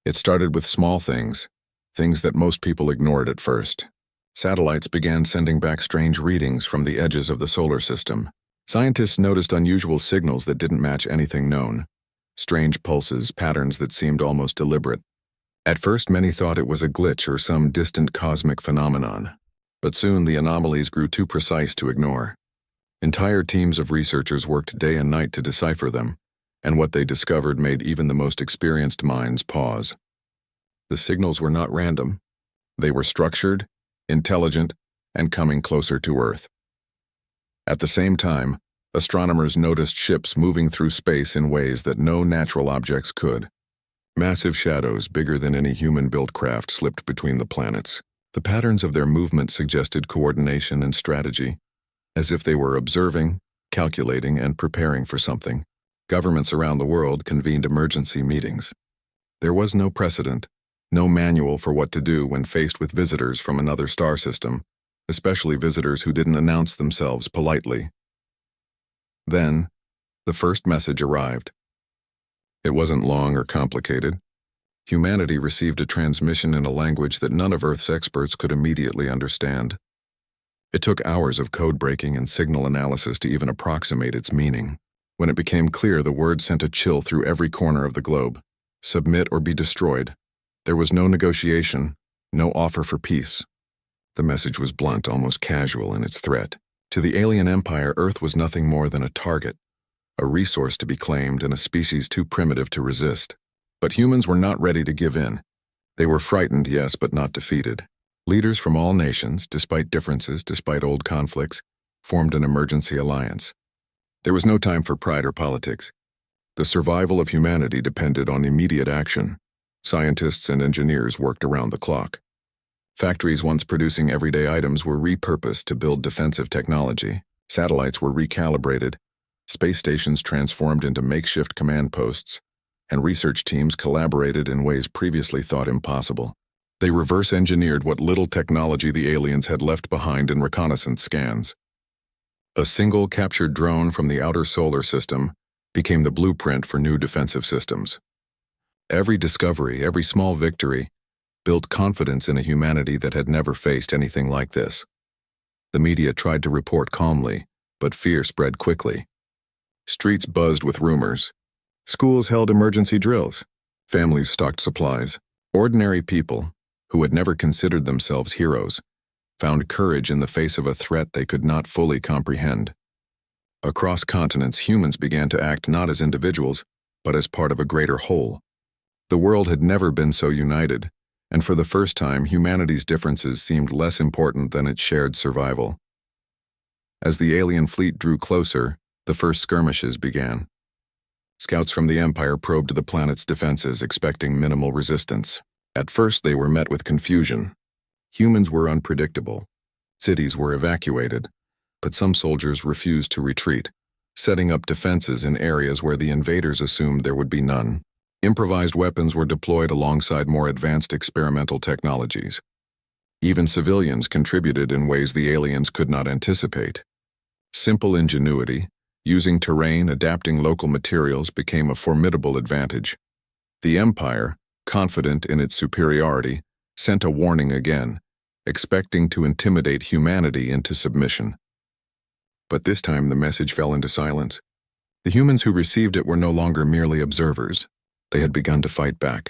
It started with small things that most people ignored at first. Satellites began sending back strange readings from the edges of the solar system. Scientists noticed unusual signals that didn't match anything known. Strange pulses, patterns that seemed almost deliberate. At first, many thought it was a glitch or some distant cosmic phenomenon. But soon the anomalies grew too precise to ignore. Entire teams of researchers worked day and night to decipher them, and what they discovered made even the most experienced minds pause. The signals were not random. They were structured, intelligent, and coming closer to Earth. At the same time, astronomers noticed ships moving through space in ways that no natural objects could. Massive shadows, bigger than any human-built craft, slipped between the planets. The patterns of their movement suggested coordination and strategy, as if they were observing, calculating, and preparing for something. Governments around the world convened emergency meetings. There was no precedent, no manual for what to do when faced with visitors from another star system, especially visitors who didn't announce themselves politely. Then, the first message arrived. It wasn't long or complicated. Humanity received a transmission in a language that none of Earth's experts could immediately understand. It took hours of code breaking and signal analysis to even approximate its meaning. When it became clear, the word sent a chill through every corner of the globe. Submit or be destroyed. There was no negotiation, no offer for peace. The message was blunt, almost casual in its threat. To the alien empire, Earth was nothing more than a target, a resource to be claimed, and a species too primitive to resist. But humans were not ready to give in. They were frightened, yes, but not defeated. Leaders from all nations, despite differences, despite old conflicts, formed an emergency alliance. There was no time for pride or politics. The survival of humanity depended on immediate action. Scientists and engineers worked around the clock. Factories once producing everyday items were repurposed to build defensive technology. Satellites were recalibrated, space stations transformed into makeshift command posts, and research teams collaborated in ways previously thought impossible. They reverse-engineered what little technology the aliens had left behind in reconnaissance scans. A single captured drone from the outer solar system became the blueprint for new defensive systems. Every discovery, every small victory, built confidence in a humanity that had never faced anything like this. The media tried to report calmly, but fear spread quickly. Streets buzzed with rumors. Schools held emergency drills. Families stocked supplies. Ordinary people, who had never considered themselves heroes, found courage in the face of a threat they could not fully comprehend. Across continents, humans began to act not as individuals, but as part of a greater whole. The world had never been so united, and for the first time, humanity's differences seemed less important than its shared survival. As the alien fleet drew closer, the first skirmishes began. Scouts from the Empire probed the planet's defenses, expecting minimal resistance. At first, they were met with confusion. Humans were unpredictable. Cities were evacuated, but some soldiers refused to retreat, setting up defenses in areas where the invaders assumed there would be none. Improvised weapons were deployed alongside more advanced experimental technologies. Even civilians contributed in ways the aliens could not anticipate. Simple ingenuity, using terrain, adapting local materials, became a formidable advantage. The Empire, confident in its superiority, sent a warning again, expecting to intimidate humanity into submission. But this time the message fell into silence. The humans who received it were no longer merely observers. They had begun to fight back,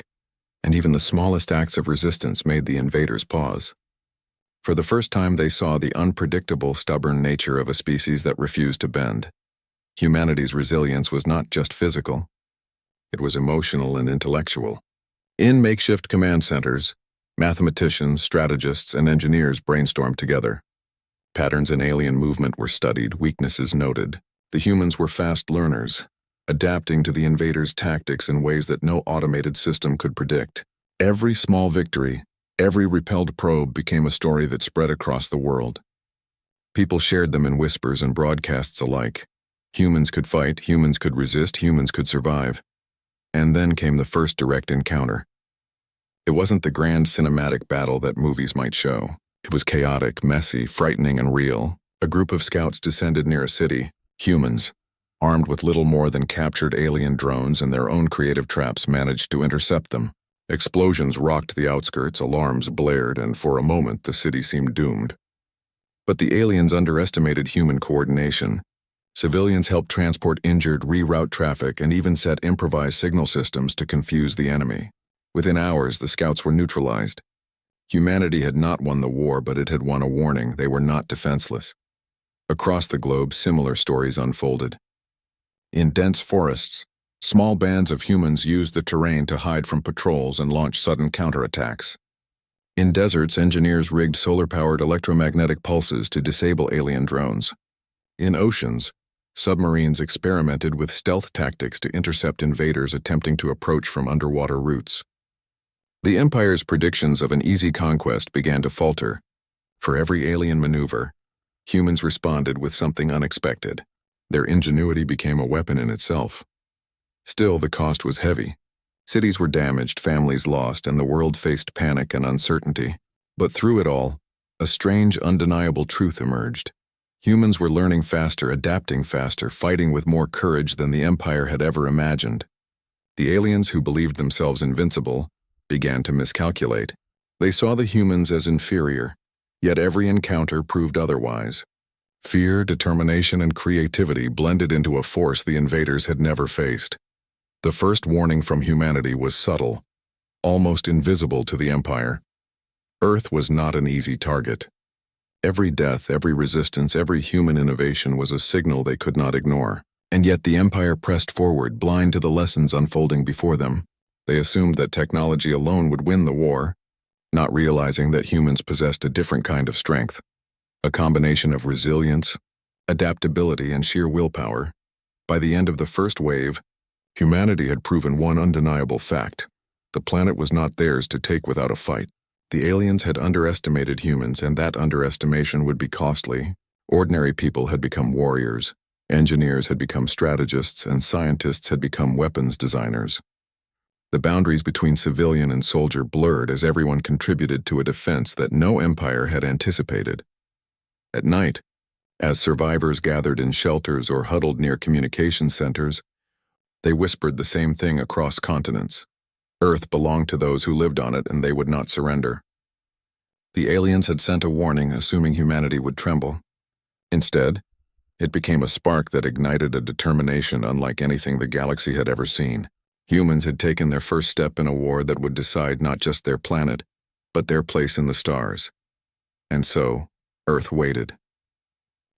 and even the smallest acts of resistance made the invaders pause. For the first time, they saw the unpredictable, stubborn nature of a species that refused to bend. Humanity's resilience was not just physical. It was emotional and intellectual. In makeshift command centers, mathematicians, strategists, and engineers brainstormed together. Patterns in alien movement were studied, weaknesses noted. The humans were fast learners, adapting to the invaders' tactics in ways that no automated system could predict. Every small victory, every repelled probe became a story that spread across the world. People shared them in whispers and broadcasts alike. Humans could fight, humans could resist, humans could survive. And then came the first direct encounter. It wasn't the grand cinematic battle that movies might show. It was chaotic, messy, frightening, and real. A group of scouts descended near a city. Humans, armed with little more than captured alien drones and their own creative traps, managed to intercept them. Explosions rocked the outskirts, alarms blared, and for a moment the city seemed doomed. But the aliens underestimated human coordination. Civilians helped transport injured, reroute traffic, and even set improvised signal systems to confuse the enemy. Within hours, the scouts were neutralized. Humanity had not won the war, but it had won a warning: they were not defenseless. Across the globe, similar stories unfolded. In dense forests, small bands of humans used the terrain to hide from patrols and launch sudden counterattacks. In deserts, engineers rigged solar-powered electromagnetic pulses to disable alien drones. In oceans, submarines experimented with stealth tactics to intercept invaders attempting to approach from underwater routes. The Empire's predictions of an easy conquest began to falter. For every alien maneuver, humans responded with something unexpected. Their ingenuity became a weapon in itself. Still, the cost was heavy. Cities were damaged, families lost, and the world faced panic and uncertainty. But through it all, a strange, undeniable truth emerged. Humans were learning faster, adapting faster, fighting with more courage than the Empire had ever imagined. The aliens who believed themselves invincible began to miscalculate. They saw the humans as inferior, yet every encounter proved otherwise. Fear, determination, and creativity blended into a force the invaders had never faced. The first warning from humanity was subtle, almost invisible to the Empire. Earth was not an easy target. Every death, every resistance, every human innovation was a signal they could not ignore. And yet the Empire pressed forward, blind to the lessons unfolding before them. They assumed that technology alone would win the war, not realizing that humans possessed a different kind of strength. A combination of resilience, adaptability, and sheer willpower. By the end of the first wave, humanity had proven one undeniable fact: the planet was not theirs to take without a fight. The aliens had underestimated humans, and that underestimation would be costly. Ordinary people had become warriors, engineers had become strategists, and scientists had become weapons designers. The boundaries between civilian and soldier blurred as everyone contributed to a defense that no empire had anticipated. At night, as survivors gathered in shelters or huddled near communication centers, they whispered the same thing across continents. Earth belonged to those who lived on it, and they would not surrender. The aliens had sent a warning, assuming humanity would tremble. Instead, it became a spark that ignited a determination unlike anything the galaxy had ever seen. Humans had taken their first step in a war that would decide not just their planet, but their place in the stars. And so, Earth waited.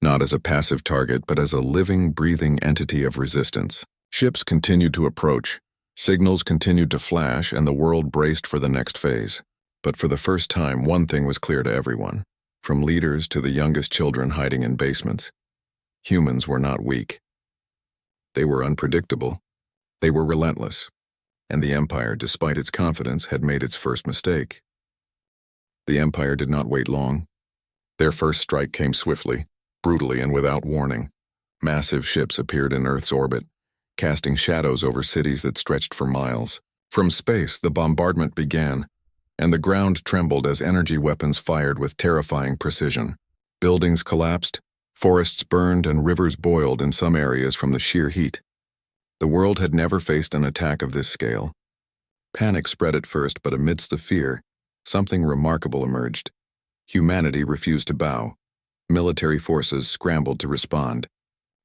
Not as a passive target, but as a living, breathing entity of resistance. Ships continued to approach. Signals continued to flash, and the world braced for the next phase. But for the first time, one thing was clear to everyone, from leaders to the youngest children hiding in basements. Humans were not weak. They were unpredictable. They were relentless. And the Empire, despite its confidence, had made its first mistake. The Empire did not wait long. Their first strike came swiftly, brutally, and without warning. Massive ships appeared in Earth's orbit, casting shadows over cities that stretched for miles. From space, the bombardment began, and the ground trembled as energy weapons fired with terrifying precision. Buildings collapsed, forests burned, and rivers boiled in some areas from the sheer heat. The world had never faced an attack of this scale. Panic spread at first, but amidst the fear, something remarkable emerged. Humanity refused to bow. Military forces scrambled to respond.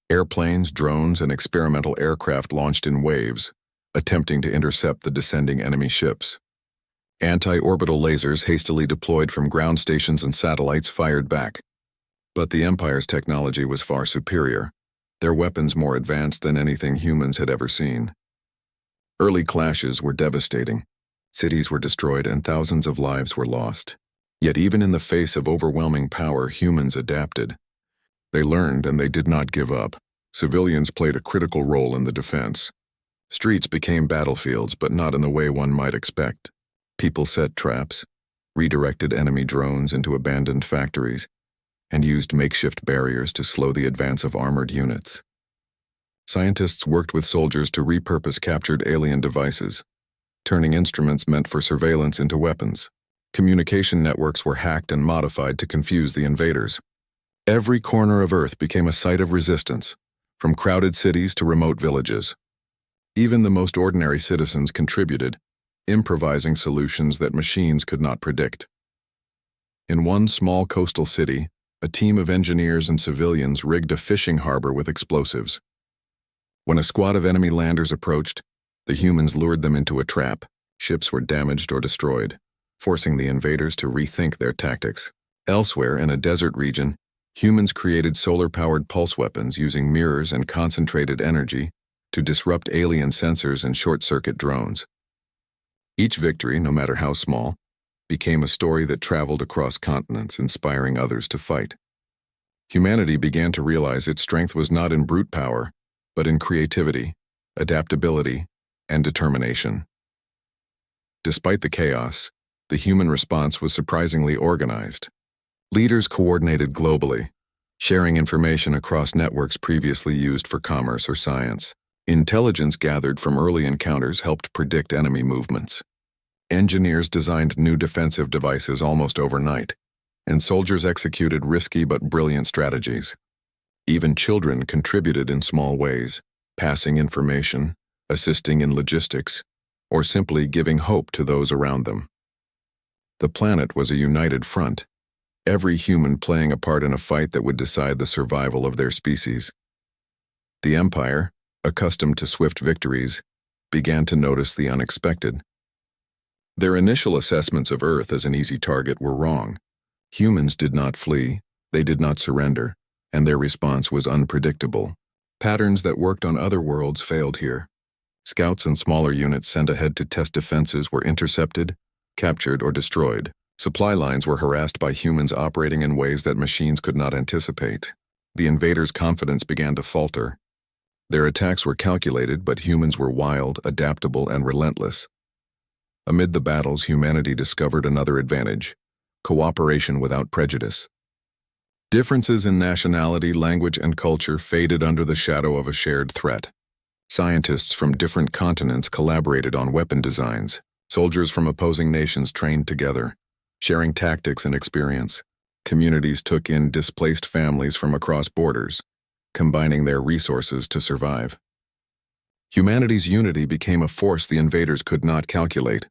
Airplanes, drones, and experimental aircraft launched in waves, attempting to intercept the descending enemy ships. Anti-orbital lasers hastily deployed from ground stations and satellites fired back. But the Empire's technology was far superior, their weapons more advanced than anything humans had ever seen. Early clashes were devastating. Cities were destroyed and thousands of lives were lost. Yet even in the face of overwhelming power, humans adapted. They learned and they did not give up. Civilians played a critical role in the defense. Streets became battlefields, but not in the way one might expect. People set traps, redirected enemy drones into abandoned factories, and used makeshift barriers to slow the advance of armored units. Scientists worked with soldiers to repurpose captured alien devices, turning instruments meant for surveillance into weapons. Communication networks were hacked and modified to confuse the invaders. Every corner of Earth became a site of resistance, from crowded cities to remote villages. Even the most ordinary citizens contributed, improvising solutions that machines could not predict. In one small coastal city, a team of engineers and civilians rigged a fishing harbor with explosives. When a squad of enemy landers approached, the humans lured them into a trap. Ships were damaged or destroyed, forcing the invaders to rethink their tactics. Elsewhere, in a desert region, humans created solar-powered pulse weapons using mirrors and concentrated energy to disrupt alien sensors and short-circuit drones. Each victory, no matter how small, became a story that traveled across continents, inspiring others to fight. Humanity began to realize its strength was not in brute power, but in creativity, adaptability, and determination. Despite the chaos, the human response was surprisingly organized. Leaders coordinated globally, sharing information across networks previously used for commerce or science. Intelligence gathered from early encounters helped predict enemy movements. Engineers designed new defensive devices almost overnight, and soldiers executed risky but brilliant strategies. Even children contributed in small ways, passing information, assisting in logistics, or simply giving hope to those around them. The planet was a united front, every human playing a part in a fight that would decide the survival of their species. The Empire, accustomed to swift victories, began to notice the unexpected. Their initial assessments of Earth as an easy target were wrong. Humans did not flee, they did not surrender, and their response was unpredictable. Patterns that worked on other worlds failed here. Scouts and smaller units sent ahead to test defenses were intercepted, captured, or destroyed. Supply lines were harassed by humans operating in ways that machines could not anticipate. The invaders' confidence began to falter. Their attacks were calculated, but humans were wild, adaptable, and relentless. Amid the battles, humanity discovered another advantage: cooperation without prejudice. Differences in nationality, language, and culture faded under the shadow of a shared threat. Scientists from different continents collaborated on weapon designs. Soldiers from opposing nations trained together, sharing tactics and experience. Communities took in displaced families from across borders, combining their resources to survive. Humanity's unity became a force the invaders could not calculate.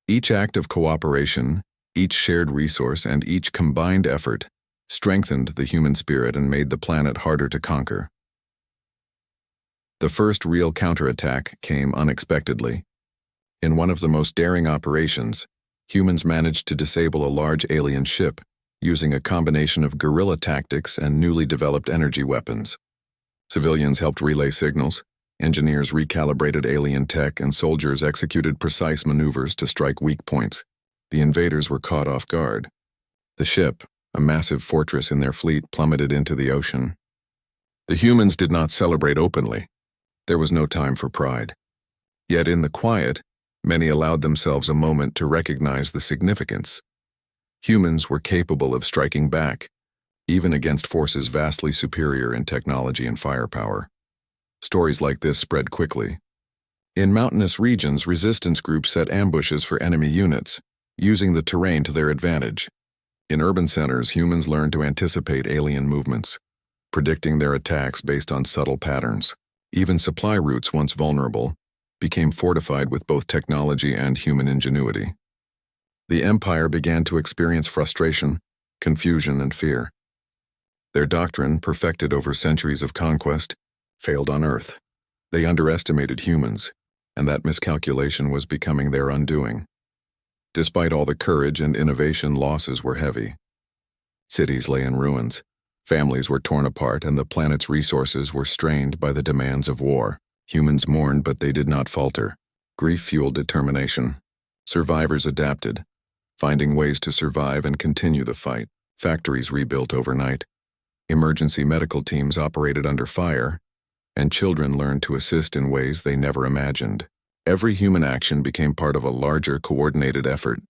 Each act of cooperation, each shared resource, and each combined effort strengthened the human spirit and made the planet harder to conquer. The first real counterattack came unexpectedly. In one of the most daring operations, humans managed to disable a large alien ship using a combination of guerrilla tactics and newly developed energy weapons. Civilians helped relay signals, engineers recalibrated alien tech, and soldiers executed precise maneuvers to strike weak points. The invaders were caught off guard. The ship, a massive fortress in their fleet, plummeted into the ocean. The humans did not celebrate openly. There was no time for pride. Yet in the quiet, many allowed themselves a moment to recognize the significance. Humans were capable of striking back, even against forces vastly superior in technology and firepower. Stories like this spread quickly. In mountainous regions, resistance groups set ambushes for enemy units, using the terrain to their advantage. In urban centers, humans learned to anticipate alien movements, predicting their attacks based on subtle patterns. Even supply routes, once vulnerable, became fortified with both technology and human ingenuity. The Empire began to experience frustration, confusion, and fear. Their doctrine, perfected over centuries of conquest, failed on Earth. They underestimated humans, and that miscalculation was becoming their undoing. Despite all the courage and innovation, losses were heavy. Cities lay in ruins, families were torn apart, and the planet's resources were strained by the demands of war. Humans mourned, but they did not falter. Grief fueled determination. Survivors adapted, finding ways to survive and continue the fight. Factories rebuilt overnight. Emergency medical teams operated under fire, and children learned to assist in ways they never imagined. Every human action became part of a larger, coordinated effort,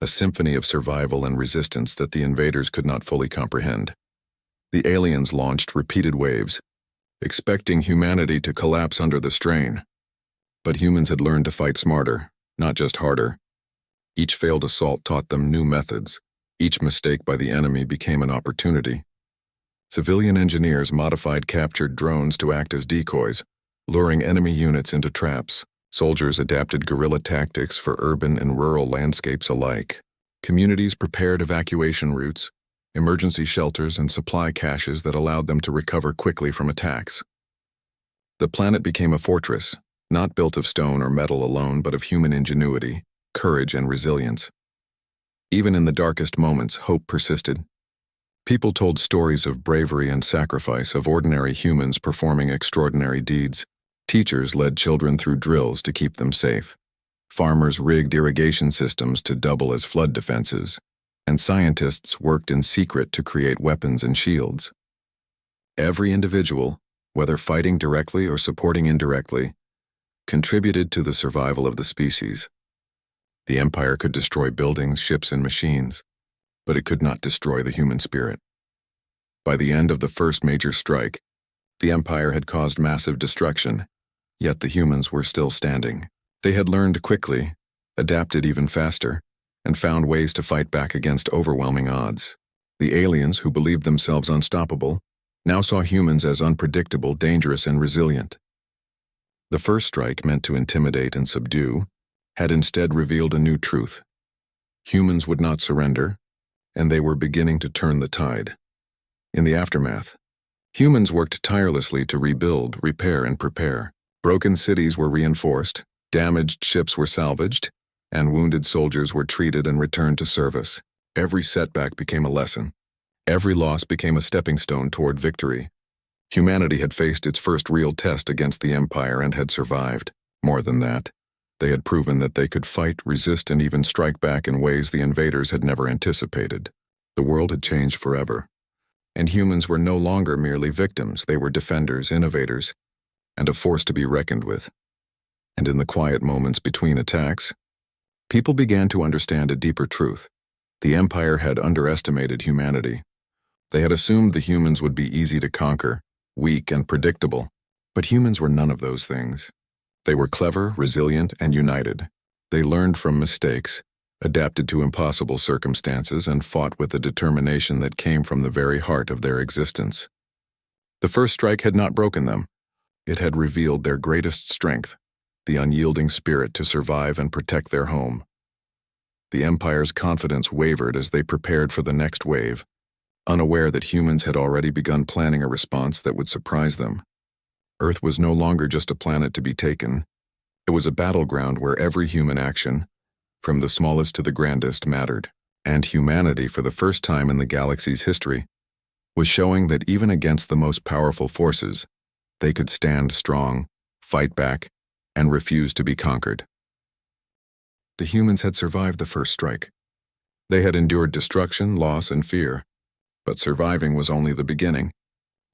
a symphony of survival and resistance that the invaders could not fully comprehend. The aliens launched repeated waves, expecting humanity to collapse under the strain. But humans had learned to fight smarter, not just harder. Each failed assault taught them new methods. Each mistake by the enemy became an opportunity. Civilian engineers modified captured drones to act as decoys, luring enemy units into traps. Soldiers adapted guerrilla tactics for urban and rural landscapes alike. Communities prepared evacuation routes, emergency shelters, and supply caches that allowed them to recover quickly from attacks. The planet became a fortress, not built of stone or metal alone, but of human ingenuity, courage, and resilience. Even in the darkest moments, hope persisted. People told stories of bravery and sacrifice, of ordinary humans performing extraordinary deeds. Teachers led children through drills to keep them safe. Farmers rigged irrigation systems to double as flood defenses, and scientists worked in secret to create weapons and shields. Every individual, whether fighting directly or supporting indirectly, contributed to the survival of the species. The Empire could destroy buildings, ships, and machines, but it could not destroy the human spirit. By the end of the first major strike, the Empire had caused massive destruction, yet the humans were still standing. They had learned quickly, adapted even faster, and found ways to fight back against overwhelming odds. The aliens, who believed themselves unstoppable, now saw humans as unpredictable, dangerous, and resilient. The first strike, meant to intimidate and subdue, had instead revealed a new truth. Humans would not surrender, and they were beginning to turn the tide. In the aftermath, humans worked tirelessly to rebuild, repair, and prepare. Broken cities were reinforced, damaged ships were salvaged, and wounded soldiers were treated and returned to service. Every setback became a lesson. Every loss became a stepping stone toward victory. Humanity had faced its first real test against the Empire and had survived. More than that, they had proven that they could fight, resist, and even strike back in ways the invaders had never anticipated. The world had changed forever, and humans were no longer merely victims. They were defenders, innovators, and a force to be reckoned with. And in the quiet moments between attacks, people began to understand a deeper truth. The Empire had underestimated humanity. They had assumed the humans would be easy to conquer, weak and predictable, but humans were none of those things. They were clever, resilient, and united. They learned from mistakes, adapted to impossible circumstances, and fought with a determination that came from the very heart of their existence. The first strike had not broken them. It had revealed their greatest strength, the unyielding spirit to survive and protect their home. The Empire's confidence wavered as they prepared for the next wave, unaware that humans had already begun planning a response that would surprise them. Earth was no longer just a planet to be taken. It was a battleground where every human action, from the smallest to the grandest, mattered. And humanity, for the first time in the galaxy's history, was showing that even against the most powerful forces, they could stand strong, fight back, and refuse to be conquered. The humans had survived the first strike. They had endured destruction, loss, and fear. But surviving was only the beginning.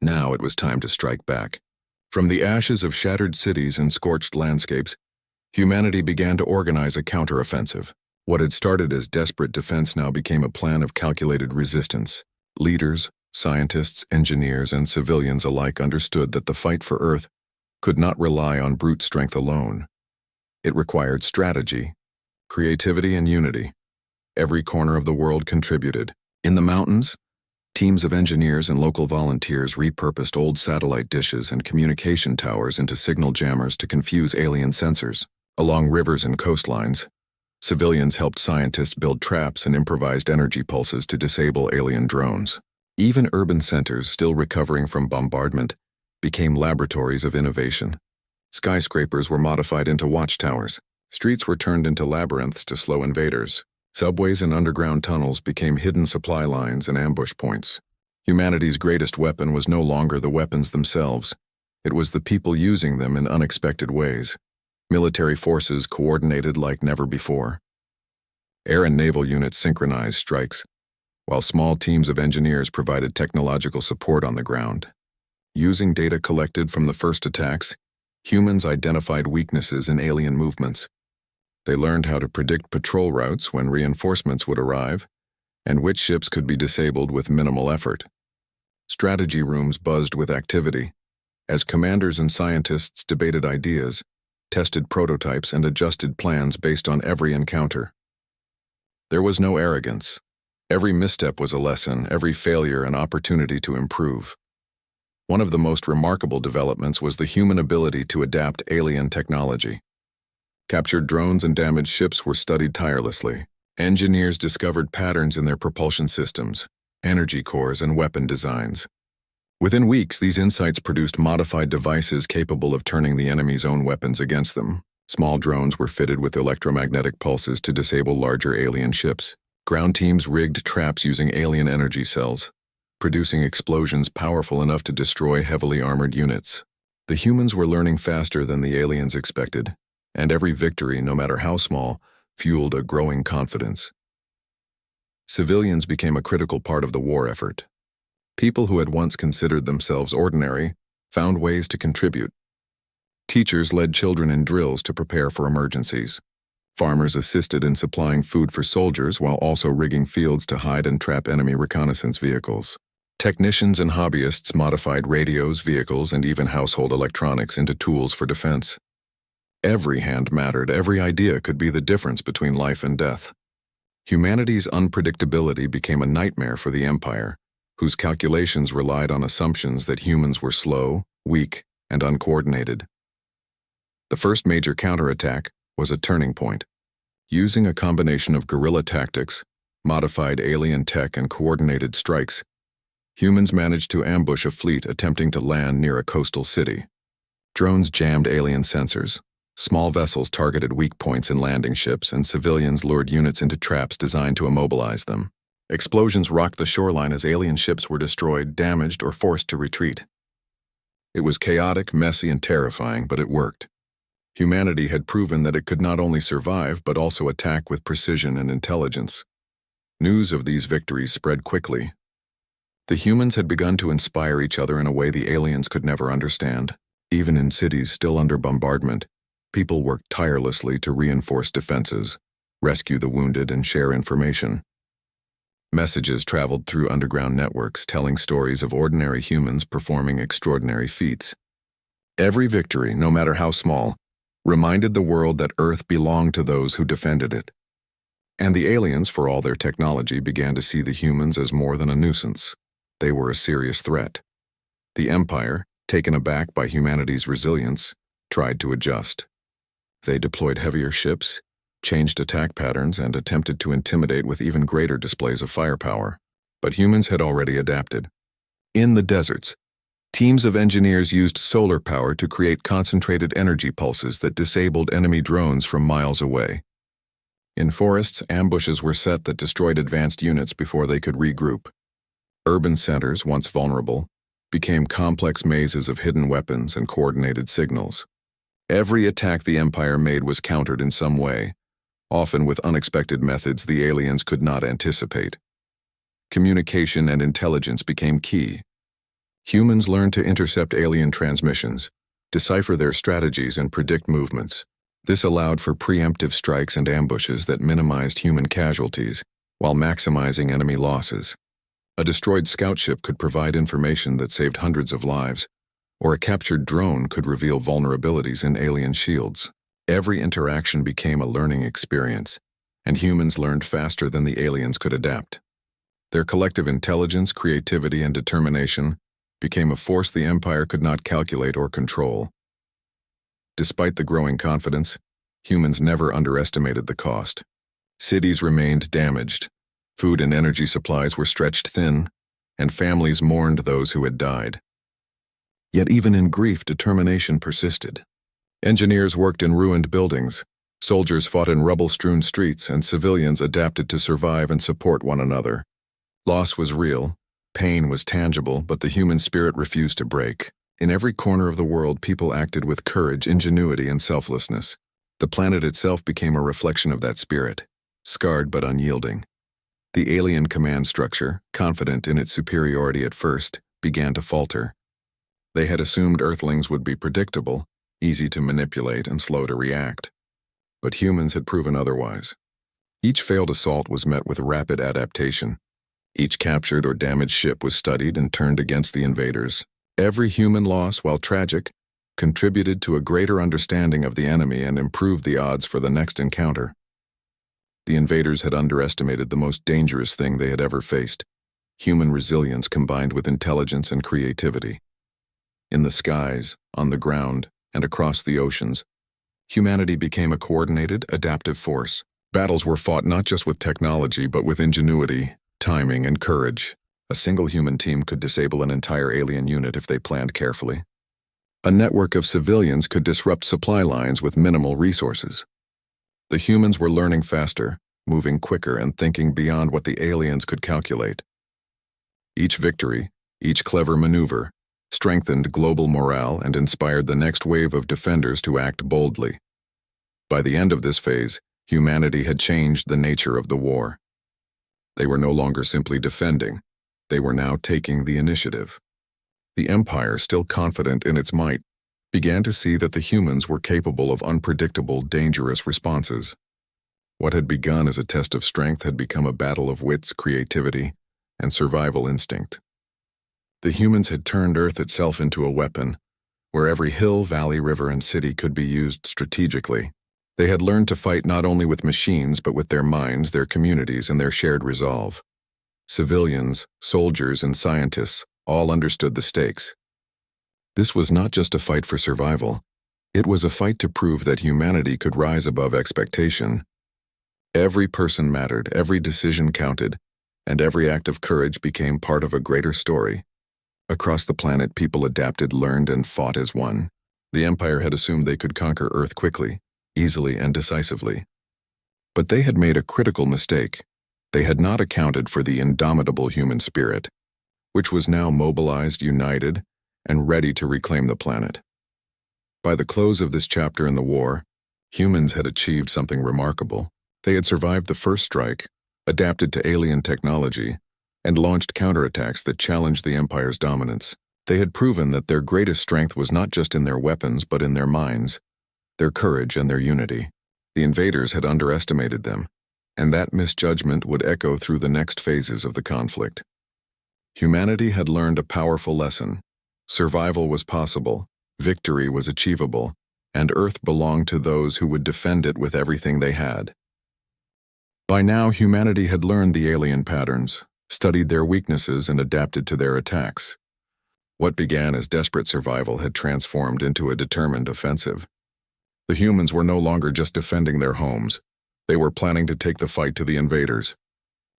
Now it was time to strike back. From the ashes of shattered cities and scorched landscapes, humanity began to organize a counteroffensive. What had started as desperate defense now became a plan of calculated resistance. Leaders, scientists, engineers, and civilians alike understood that the fight for Earth could not rely on brute strength alone. It required strategy, creativity, and unity. Every corner of the world contributed. In the mountains, teams of engineers and local volunteers repurposed old satellite dishes and communication towers into signal jammers to confuse alien sensors. Along rivers and coastlines, civilians helped scientists build traps and improvised energy pulses to disable alien drones. Even urban centers, still recovering from bombardment, became laboratories of innovation. Skyscrapers were modified into watchtowers. Streets were turned into labyrinths to slow invaders. Subways and underground tunnels became hidden supply lines and ambush points. Humanity's greatest weapon was no longer the weapons themselves. It was the people using them in unexpected ways. Military forces coordinated like never before. Air and naval units synchronized strikes, while small teams of engineers provided technological support on the ground. Using data collected from the first attacks, humans identified weaknesses in alien movements. They learned how to predict patrol routes when reinforcements would arrive, and which ships could be disabled with minimal effort. Strategy rooms buzzed with activity, as commanders and scientists debated ideas, tested prototypes, and adjusted plans based on every encounter. There was no arrogance. Every misstep was a lesson, every failure an opportunity to improve. One of the most remarkable developments was the human ability to adapt alien technology. Captured drones and damaged ships were studied tirelessly. Engineers discovered patterns in their propulsion systems, energy cores, and weapon designs. Within weeks, these insights produced modified devices capable of turning the enemy's own weapons against them. Small drones were fitted with electromagnetic pulses to disable larger alien ships. Ground teams rigged traps using alien energy cells, producing explosions powerful enough to destroy heavily armored units. The humans were learning faster than the aliens expected, and every victory, no matter how small, fueled a growing confidence. Civilians became a critical part of the war effort. People who had once considered themselves ordinary found ways to contribute. Teachers led children in drills to prepare for emergencies. Farmers assisted in supplying food for soldiers while also rigging fields to hide and trap enemy reconnaissance vehicles. Technicians and hobbyists modified radios, vehicles, and even household electronics into tools for defense. Every hand mattered, every idea could be the difference between life and death. Humanity's unpredictability became a nightmare for the Empire, whose calculations relied on assumptions that humans were slow, weak, and uncoordinated. The first major counterattack was a turning point. Using a combination of guerrilla tactics, modified alien tech, and coordinated strikes, humans managed to ambush a fleet attempting to land near a coastal city. Drones jammed alien sensors. Small vessels targeted weak points in landing ships, and civilians lured units into traps designed to immobilize them. Explosions rocked the shoreline as alien ships were destroyed, damaged, or forced to retreat. It was chaotic, messy, and terrifying, but it worked. Humanity had proven that it could not only survive but also attack with precision and intelligence. News of these victories spread quickly. The humans had begun to inspire each other in a way the aliens could never understand. Even in cities still under bombardment, people worked tirelessly to reinforce defenses, rescue the wounded, and share information. Messages traveled through underground networks, telling stories of ordinary humans performing extraordinary feats. Every victory, no matter how small, reminded the world that Earth belonged to those who defended it. And the aliens, for all their technology, began to see the humans as more than a nuisance. They were a serious threat. The Empire, taken aback by humanity's resilience, tried to adjust. They deployed heavier ships, changed attack patterns, and attempted to intimidate with even greater displays of firepower. But humans had already adapted. In the deserts, teams of engineers used solar power to create concentrated energy pulses that disabled enemy drones from miles away. In forests, ambushes were set that destroyed advanced units before they could regroup. Urban centers, once vulnerable, became complex mazes of hidden weapons and coordinated signals. Every attack the Empire made was countered in some way, often with unexpected methods the aliens could not anticipate. Communication and intelligence became key. Humans learned to intercept alien transmissions, decipher their strategies, and predict movements. This allowed for preemptive strikes and ambushes that minimized human casualties while maximizing enemy losses. A destroyed scout ship could provide information that saved hundreds of lives, or a captured drone could reveal vulnerabilities in alien shields. Every interaction became a learning experience, and humans learned faster than the aliens could adapt. Their collective intelligence, creativity, and determination became a force the Empire could not calculate or control. Despite the growing confidence, humans never underestimated the cost. Cities remained damaged, food and energy supplies were stretched thin, and families mourned those who had died. Yet even in grief, determination persisted. Engineers worked in ruined buildings, soldiers fought in rubble-strewn streets, and civilians adapted to survive and support one another. Loss was real, pain was tangible, but the human spirit refused to break. In every corner of the world, people acted with courage, ingenuity, and selflessness. The planet itself became a reflection of that spirit, scarred but unyielding. The alien command structure, confident in its superiority at first, began to falter. They had assumed Earthlings would be predictable, easy to manipulate, and slow to react. But humans had proven otherwise. Each failed assault was met with rapid adaptation. Each captured or damaged ship was studied and turned against the invaders. Every human loss, while tragic, contributed to a greater understanding of the enemy and improved the odds for the next encounter. The invaders had underestimated the most dangerous thing they had ever faced: human resilience combined with intelligence and creativity. In the skies, on the ground, and across the oceans, Humanity became a coordinated, adaptive force. Battles were fought not just with technology but with ingenuity, timing, and courage. A single human team could disable an entire alien unit if they planned carefully. A network of civilians could disrupt supply lines with minimal resources. The humans were learning faster, moving quicker, and thinking beyond what the aliens could calculate. Each victory, each clever maneuver, strengthened global morale and inspired the next wave of defenders to act boldly. By the end of this phase, humanity had changed the nature of the war. They were no longer simply defending, they were now taking the initiative. The Empire, still confident in its might, began to see that the humans were capable of unpredictable, dangerous responses. What had begun as a test of strength had become a battle of wits, creativity, and survival instinct. The humans had turned Earth itself into a weapon, where every hill, valley, river, and city could be used strategically. They had learned to fight not only with machines but with their minds, their communities, and their shared resolve. Civilians, soldiers, and scientists all understood the stakes. This was not just a fight for survival. It was a fight to prove that humanity could rise above expectation. Every person mattered, every decision counted, and every act of courage became part of a greater story. Across the planet, people adapted, learned, and fought as one. The Empire had assumed they could conquer Earth quickly, easily, and decisively. But they had made a critical mistake. They had not accounted for the indomitable human spirit, which was now mobilized, united, and ready to reclaim the planet. By the close of this chapter in the war, humans had achieved something remarkable. They had survived the first strike, adapted to alien technology, and launched counterattacks that challenged the Empire's dominance. They had proven that their greatest strength was not just in their weapons but in their minds, their courage, and their unity. The invaders had underestimated them, and that misjudgment would echo through the next phases of the conflict. Humanity had learned a powerful lesson. Survival was possible, victory was achievable, and Earth belonged to those who would defend it with everything they had. By now, humanity had learned the alien patterns, studied their weaknesses, and adapted to their attacks. What began as desperate survival had transformed into a determined offensive. The humans were no longer just defending their homes. They were planning to take the fight to the invaders.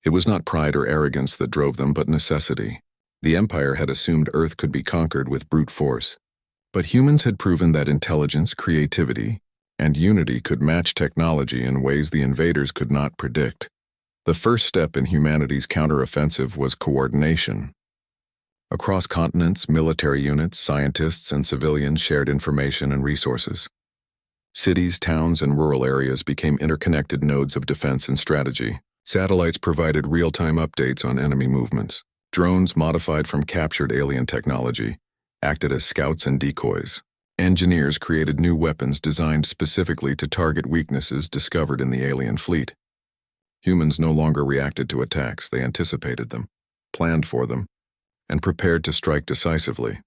It was not pride or arrogance that drove them, but necessity. The Empire had assumed Earth could be conquered with brute force. But humans had proven that intelligence, creativity, and unity could match technology in ways the invaders could not predict. The first step in humanity's counteroffensive was coordination. Across continents, military units, scientists, and civilians shared information and resources. Cities, towns, and rural areas became interconnected nodes of defense and strategy. Satellites provided real-time updates on enemy movements. Drones, modified from captured alien technology, acted as scouts and decoys. Engineers created new weapons designed specifically to target weaknesses discovered in the alien fleet. Humans no longer reacted to attacks, they anticipated them, planned for them, and prepared to strike decisively.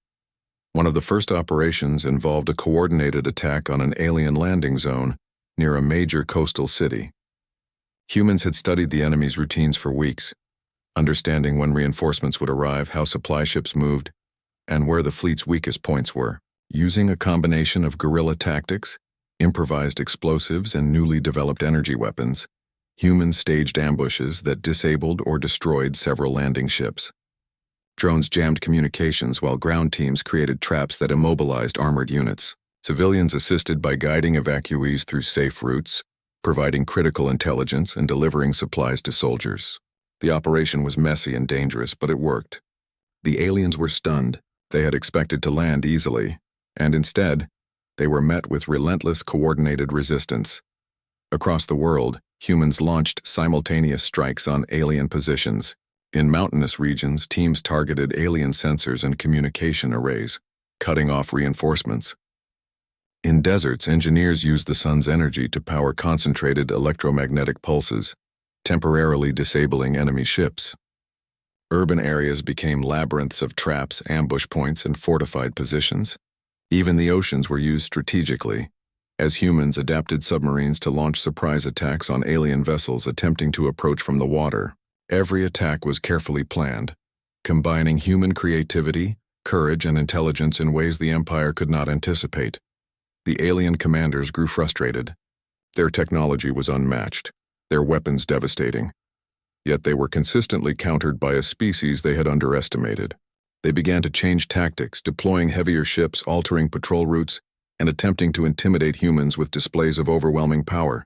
One of the first operations involved a coordinated attack on an alien landing zone near a major coastal city. Humans had studied the enemy's routines for weeks, understanding when reinforcements would arrive, how supply ships moved, and where the fleet's weakest points were. Using a combination of guerrilla tactics, improvised explosives, and newly developed energy weapons, humans staged ambushes that disabled or destroyed several landing ships. Drones jammed communications while ground teams created traps that immobilized armored units. Civilians assisted by guiding evacuees through safe routes, providing critical intelligence, and delivering supplies to soldiers. The operation was messy and dangerous, but it worked. The aliens were stunned. They had expected to land easily, and instead, they were met with relentless coordinated resistance. Across the world, humans launched simultaneous strikes on alien positions. In mountainous regions, teams targeted alien sensors and communication arrays, cutting off reinforcements. In deserts, engineers used the sun's energy to power concentrated electromagnetic pulses, temporarily disabling enemy ships. Urban areas became labyrinths of traps, ambush points, and fortified positions. Even the oceans were used strategically, as humans adapted submarines to launch surprise attacks on alien vessels attempting to approach from the water. Every attack was carefully planned, combining human creativity, courage, and intelligence in ways the Empire could not anticipate. The alien commanders grew frustrated. Their technology was unmatched, their weapons devastating. Yet they were consistently countered by a species they had underestimated. They began to change tactics, deploying heavier ships, altering patrol routes, and attempting to intimidate humans with displays of overwhelming power.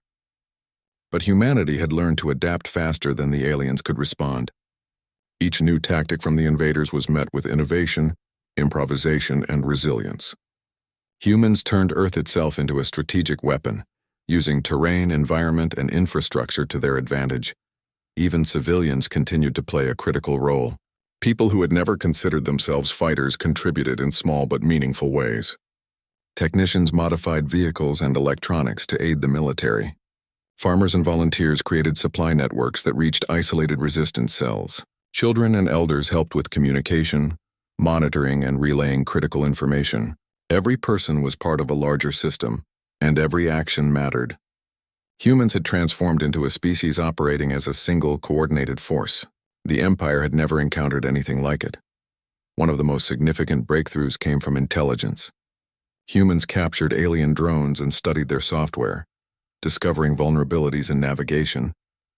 But humanity had learned to adapt faster than the aliens could respond. Each new tactic from the invaders was met with innovation, improvisation, and resilience. Humans turned Earth itself into a strategic weapon, using terrain, environment, and infrastructure to their advantage. Even civilians continued to play a critical role. People who had never considered themselves fighters contributed in small but meaningful ways. Technicians modified vehicles and electronics to aid the military. Farmers and volunteers created supply networks that reached isolated resistance cells. Children and elders helped with communication, monitoring, and relaying critical information. Every person was part of a larger system, and every action mattered. Humans had transformed into a species operating as a single, coordinated force. The Empire had never encountered anything like it. One of the most significant breakthroughs came from intelligence. Humans captured alien drones and studied their software, discovering vulnerabilities in navigation,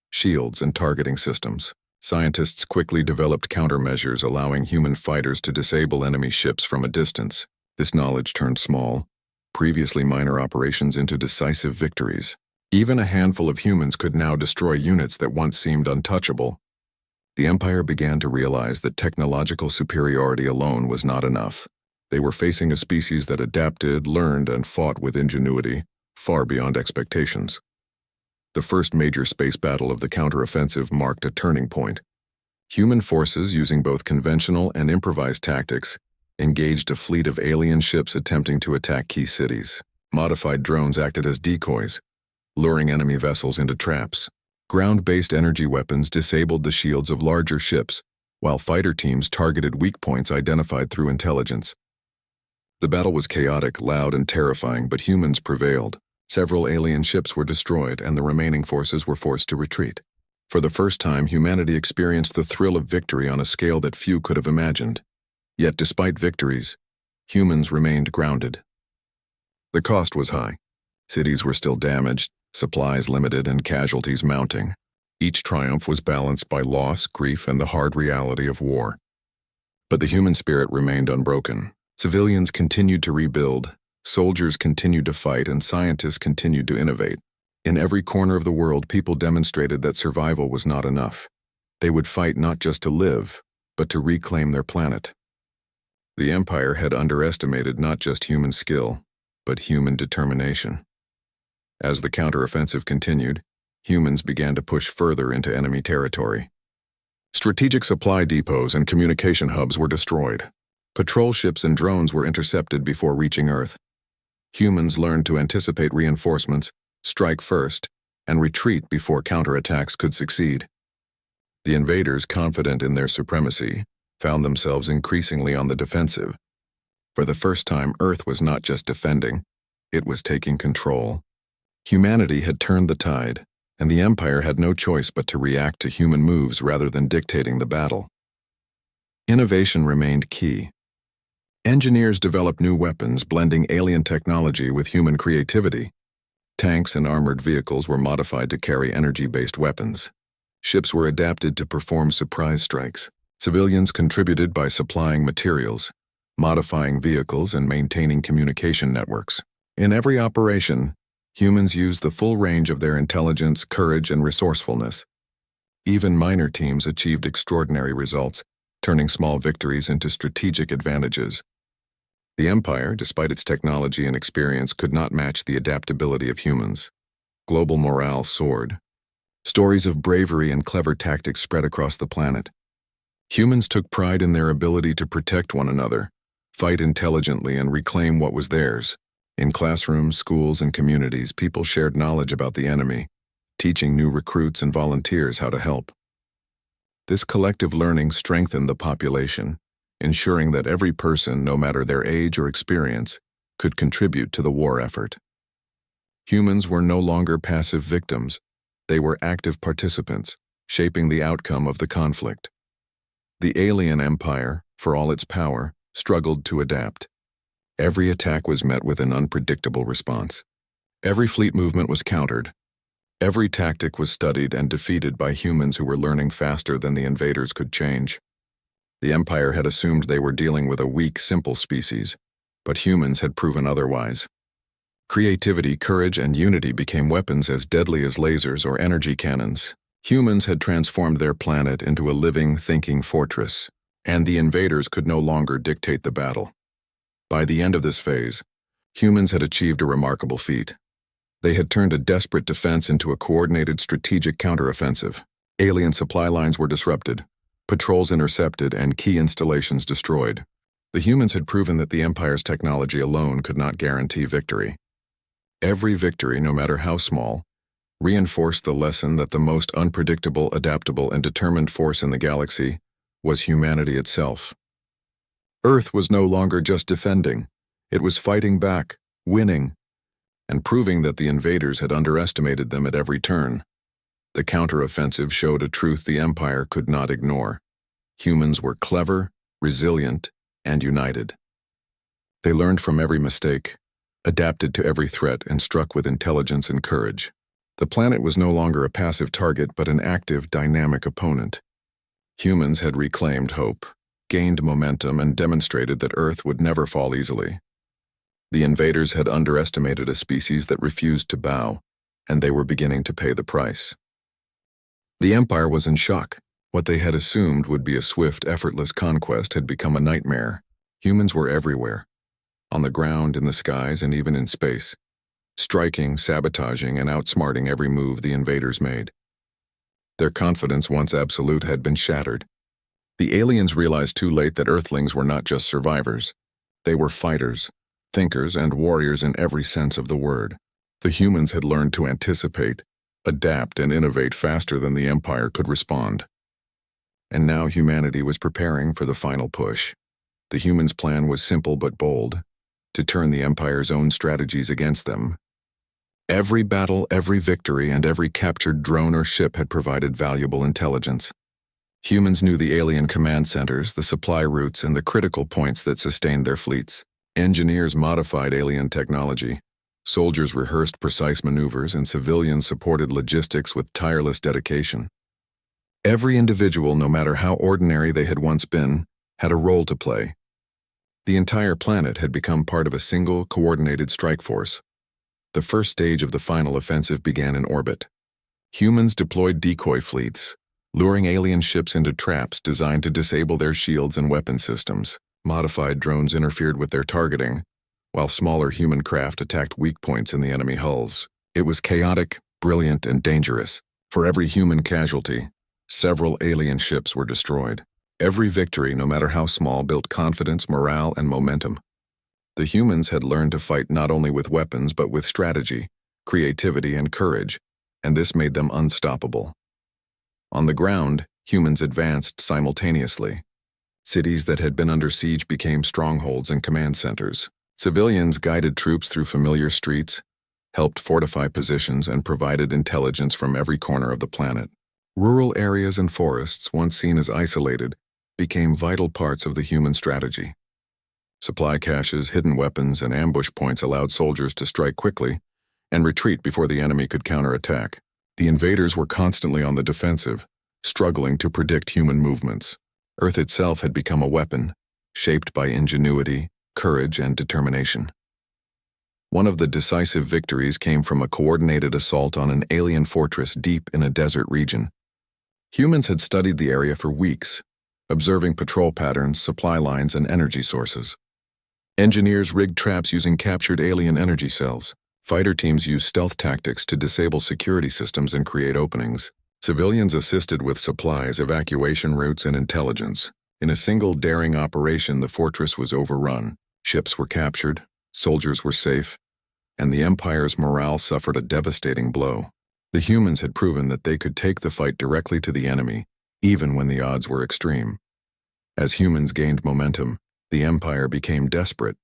shields, and targeting systems. Scientists quickly developed countermeasures allowing human fighters to disable enemy ships from a distance. This knowledge turned small, previously minor operations into decisive victories. Even a handful of humans could now destroy units that once seemed untouchable. The Empire began to realize that technological superiority alone was not enough. They were facing a species that adapted, learned, and fought with ingenuity, far beyond expectations. The first major space battle of the counteroffensive marked a turning point. Human forces, using both conventional and improvised tactics, engaged a fleet of alien ships attempting to attack key cities. Modified drones acted as decoys, luring enemy vessels into traps. Ground-based energy weapons disabled the shields of larger ships, while fighter teams targeted weak points identified through intelligence. The battle was chaotic, loud, and terrifying, but humans prevailed. Several alien ships were destroyed, and the remaining forces were forced to retreat. For the first time, humanity experienced the thrill of victory on a scale that few could have imagined. Yet, despite victories, humans remained grounded. The cost was high. Cities were still damaged, supplies limited, and casualties mounting. Each triumph was balanced by loss, grief, and the hard reality of war. But the human spirit remained unbroken. Civilians continued to rebuild, soldiers continued to fight, and scientists continued to innovate. In every corner of the world, people demonstrated that survival was not enough. They would fight not just to live, but to reclaim their planet. The Empire had underestimated not just human skill, but human determination. As the counteroffensive continued, humans began to push further into enemy territory. Strategic supply depots and communication hubs were destroyed. Patrol ships and drones were intercepted before reaching Earth. Humans learned to anticipate reinforcements, strike first, and retreat before counterattacks could succeed. The invaders, confident in their supremacy, found themselves increasingly on the defensive. For the first time, Earth was not just defending, it was taking control. Humanity had turned the tide, and the Empire had no choice but to react to human moves rather than dictating the battle. Innovation remained key. Engineers developed new weapons, blending alien technology with human creativity. Tanks and armored vehicles were modified to carry energy-based weapons. Ships were adapted to perform surprise strikes. Civilians contributed by supplying materials, modifying vehicles, and maintaining communication networks. In every operation, humans used the full range of their intelligence, courage, and resourcefulness. Even minor teams achieved extraordinary results, turning small victories into strategic advantages. The Empire, despite its technology and experience, could not match the adaptability of humans. Global morale soared. Stories of bravery and clever tactics spread across the planet. Humans took pride in their ability to protect one another, fight intelligently, and reclaim what was theirs. In classrooms, schools, and communities, people shared knowledge about the enemy, teaching new recruits and volunteers how to help. This collective learning strengthened the population, ensuring that every person, no matter their age or experience, could contribute to the war effort. Humans were no longer passive victims. They were active participants, shaping the outcome of the conflict. The alien empire, for all its power, struggled to adapt. Every attack was met with an unpredictable response. Every fleet movement was countered. Every tactic was studied and defeated by humans who were learning faster than the invaders could change. The Empire had assumed they were dealing with a weak, simple species, but humans had proven otherwise. Creativity, courage, and unity became weapons as deadly as lasers or energy cannons. Humans had transformed their planet into a living, thinking fortress, and the invaders could no longer dictate the battle. By the end of this phase, humans had achieved a remarkable feat. They had turned a desperate defense into a coordinated strategic counteroffensive. Alien supply lines were disrupted, patrols intercepted, and key installations destroyed. The humans had proven that the Empire's technology alone could not guarantee victory. Every victory, no matter how small, reinforced the lesson that the most unpredictable, adaptable, and determined force in the galaxy was humanity itself. Earth was no longer just defending. It was fighting back, winning, and proving that the invaders had underestimated them at every turn. The counteroffensive showed a truth the Empire could not ignore. Humans were clever, resilient, and united. They learned from every mistake, adapted to every threat, and struck with intelligence and courage. The planet was no longer a passive target but an active, dynamic opponent. Humans had reclaimed hope, gained momentum, and demonstrated that Earth would never fall easily. The invaders had underestimated a species that refused to bow, and they were beginning to pay the price. The Empire was in shock. What they had assumed would be a swift, effortless conquest had become a nightmare. Humans were everywhere, on the ground, in the skies, and even in space, striking, sabotaging, and outsmarting every move the invaders made. Their confidence, once absolute, had been shattered. The aliens realized too late that Earthlings were not just survivors. They were fighters, thinkers, and warriors in every sense of the word. The humans had learned to anticipate, adapt, and innovate faster than the Empire could respond. And now humanity was preparing for the final push. The humans' plan was simple but bold: to turn the Empire's own strategies against them. Every battle, every victory, and every captured drone or ship had provided valuable intelligence. Humans knew the alien command centers, the supply routes, and the critical points that sustained their fleets. Engineers modified alien technology. Soldiers rehearsed precise maneuvers, and civilians supported logistics with tireless dedication. Every individual, no matter how ordinary they had once been, had a role to play. The entire planet had become part of a single, coordinated strike force. The first stage of the final offensive began in orbit. Humans deployed decoy fleets, luring alien ships into traps designed to disable their shields and weapon systems. Modified drones interfered with their targeting, while smaller human craft attacked weak points in the enemy hulls. It was chaotic, brilliant, and dangerous. For every human casualty, several alien ships were destroyed. Every victory, no matter how small, built confidence, morale, and momentum. The humans had learned to fight not only with weapons but with strategy, creativity, and courage, and this made them unstoppable. On the ground, humans advanced simultaneously. Cities that had been under siege became strongholds and command centers. Civilians guided troops through familiar streets, helped fortify positions, and provided intelligence from every corner of the planet. Rural areas and forests, once seen as isolated, became vital parts of the human strategy. Supply caches, hidden weapons, and ambush points allowed soldiers to strike quickly and retreat before the enemy could counterattack. The invaders were constantly on the defensive, struggling to predict human movements. Earth itself had become a weapon, shaped by ingenuity, courage, and determination. One of the decisive victories came from a coordinated assault on an alien fortress deep in a desert region. Humans had studied the area for weeks, observing patrol patterns, supply lines, and energy sources. Engineers rigged traps using captured alien energy cells. Fighter teams used stealth tactics to disable security systems and create openings. Civilians assisted with supplies, evacuation routes, and intelligence. In a single daring operation, the fortress was overrun. Ships were captured, soldiers were safe, and the Empire's morale suffered a devastating blow. The humans had proven that they could take the fight directly to the enemy, even when the odds were extreme. As humans gained momentum, the Empire became desperate.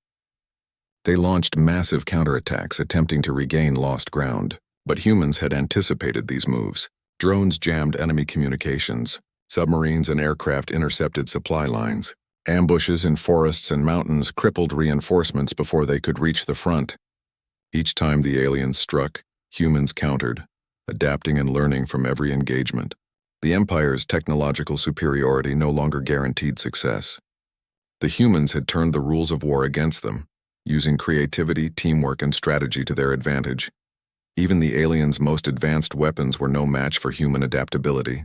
They launched massive counterattacks, attempting to regain lost ground. But humans had anticipated these moves. Drones jammed enemy communications. Submarines and aircraft intercepted supply lines. Ambushes in forests and mountains crippled reinforcements before they could reach the front. Each time the aliens struck, humans countered, adapting and learning from every engagement. The Empire's technological superiority no longer guaranteed success. The humans had turned the rules of war against them, using creativity, teamwork, and strategy to their advantage. Even the aliens' most advanced weapons were no match for human adaptability.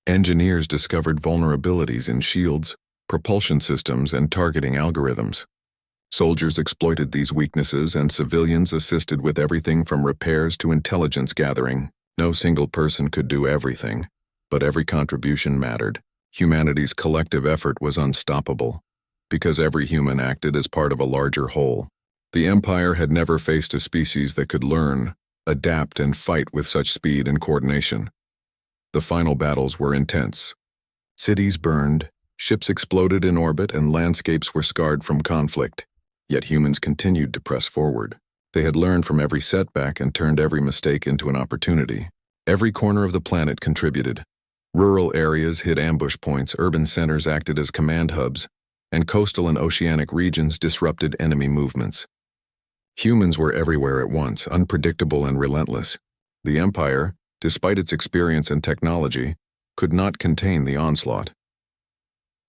Engineers discovered vulnerabilities in shields, propulsion systems, and targeting algorithms. Soldiers exploited these weaknesses, and civilians assisted with everything from repairs to intelligence gathering. No single person could do everything, but every contribution mattered. Humanity's collective effort was unstoppable, because every human acted as part of a larger whole. The Empire had never faced a species that could learn, adapt, and fight with such speed and coordination. The final battles were intense. Cities burned, ships exploded in orbit, and landscapes were scarred from conflict. Yet humans continued to press forward. They had learned from every setback and turned every mistake into an opportunity. Every corner of the planet contributed. Rural areas hid ambush points, urban centers acted as command hubs, and coastal and oceanic regions disrupted enemy movements. Humans were everywhere at once, unpredictable and relentless. The Empire, despite its experience and technology, could not contain the onslaught.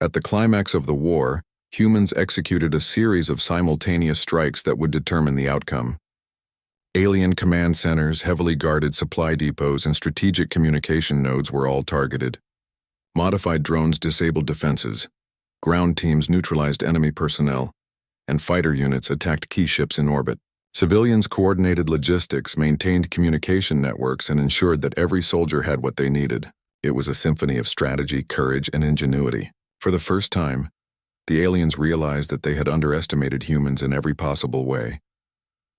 At the climax of the war, humans executed a series of simultaneous strikes that would determine the outcome. Alien command centers, heavily guarded supply depots, and strategic communication nodes were all targeted. Modified drones disabled defenses. Ground teams neutralized enemy personnel, and fighter units attacked key ships in orbit. Civilians coordinated logistics, maintained communication networks, and ensured that every soldier had what they needed. It was a symphony of strategy, courage, and ingenuity. For the first time, the aliens realized that they had underestimated humans in every possible way.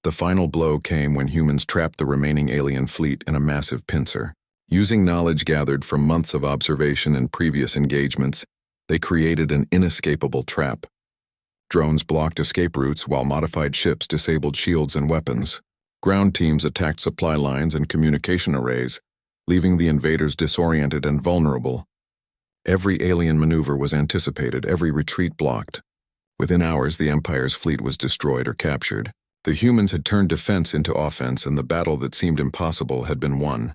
The final blow came when humans trapped the remaining alien fleet in a massive pincer. Using knowledge gathered from months of observation and previous engagements, they created an inescapable trap. Drones blocked escape routes while modified ships disabled shields and weapons. Ground teams attacked supply lines and communication arrays, leaving the invaders disoriented and vulnerable. Every alien maneuver was anticipated, every retreat blocked. Within hours, the Empire's fleet was destroyed or captured. The humans had turned defense into offense, and the battle that seemed impossible had been won.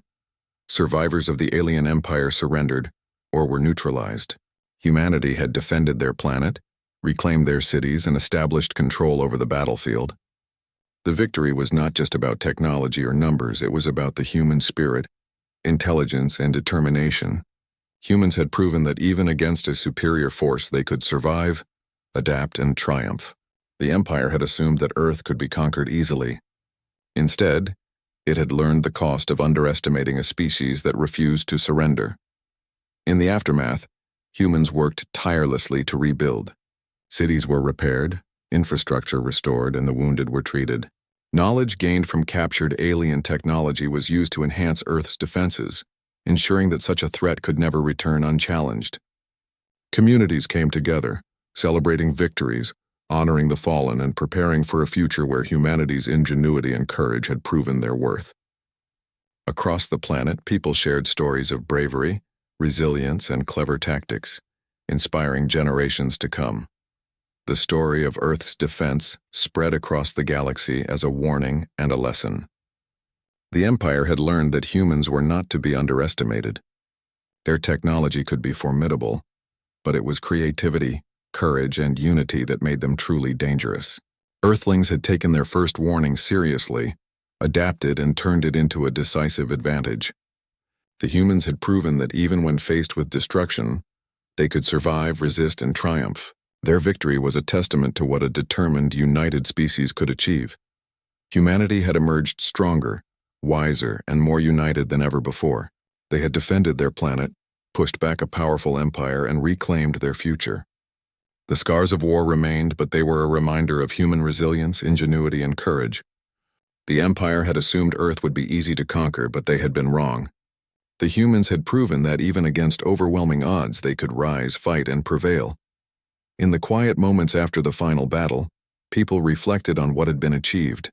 Survivors of the alien empire surrendered, or were neutralized. Humanity had defended their planet, reclaimed their cities, and established control over the battlefield. The victory was not just about technology or numbers, it was about the human spirit, intelligence, and determination. Humans had proven that even against a superior force they could survive, adapt, and triumph. The Empire had assumed that Earth could be conquered easily. Instead, it had learned the cost of underestimating a species that refused to surrender. In the aftermath, humans worked tirelessly to rebuild. Cities were repaired, infrastructure restored, and the wounded were treated. Knowledge gained from captured alien technology was used to enhance Earth's defenses, ensuring that such a threat could never return unchallenged. Communities came together, celebrating victories, honoring the fallen, and preparing for a future where humanity's ingenuity and courage had proven their worth. Across the planet, people shared stories of bravery, resilience, and clever tactics, inspiring generations to come. The story of Earth's defense spread across the galaxy as a warning and a lesson. The Empire had learned that humans were not to be underestimated. Their technology could be formidable, but it was creativity, courage, and unity that made them truly dangerous. Earthlings had taken their first warning seriously, adapted, and turned it into a decisive advantage. The humans had proven that even when faced with destruction, they could survive, resist, and triumph. Their victory was a testament to what a determined, united species could achieve. Humanity had emerged stronger, wiser, and more united than ever before. They had defended their planet, pushed back a powerful empire, and reclaimed their future. The scars of war remained, but they were a reminder of human resilience, ingenuity, and courage. The Empire had assumed Earth would be easy to conquer, but they had been wrong. The humans had proven that even against overwhelming odds they could rise, fight, and prevail. In the quiet moments after the final battle, people reflected on what had been achieved.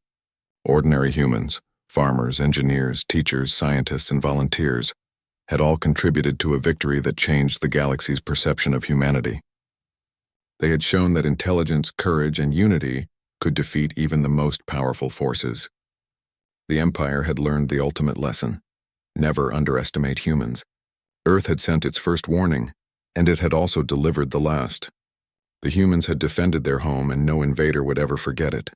Ordinary humans, farmers, engineers, teachers, scientists, and volunteers, had all contributed to a victory that changed the galaxy's perception of humanity. They had shown that intelligence, courage, and unity could defeat even the most powerful forces. The Empire had learned the ultimate lesson: never underestimate humans. Earth had sent its first warning, and it had also delivered the last. The humans had defended their home, and no invader would ever forget it.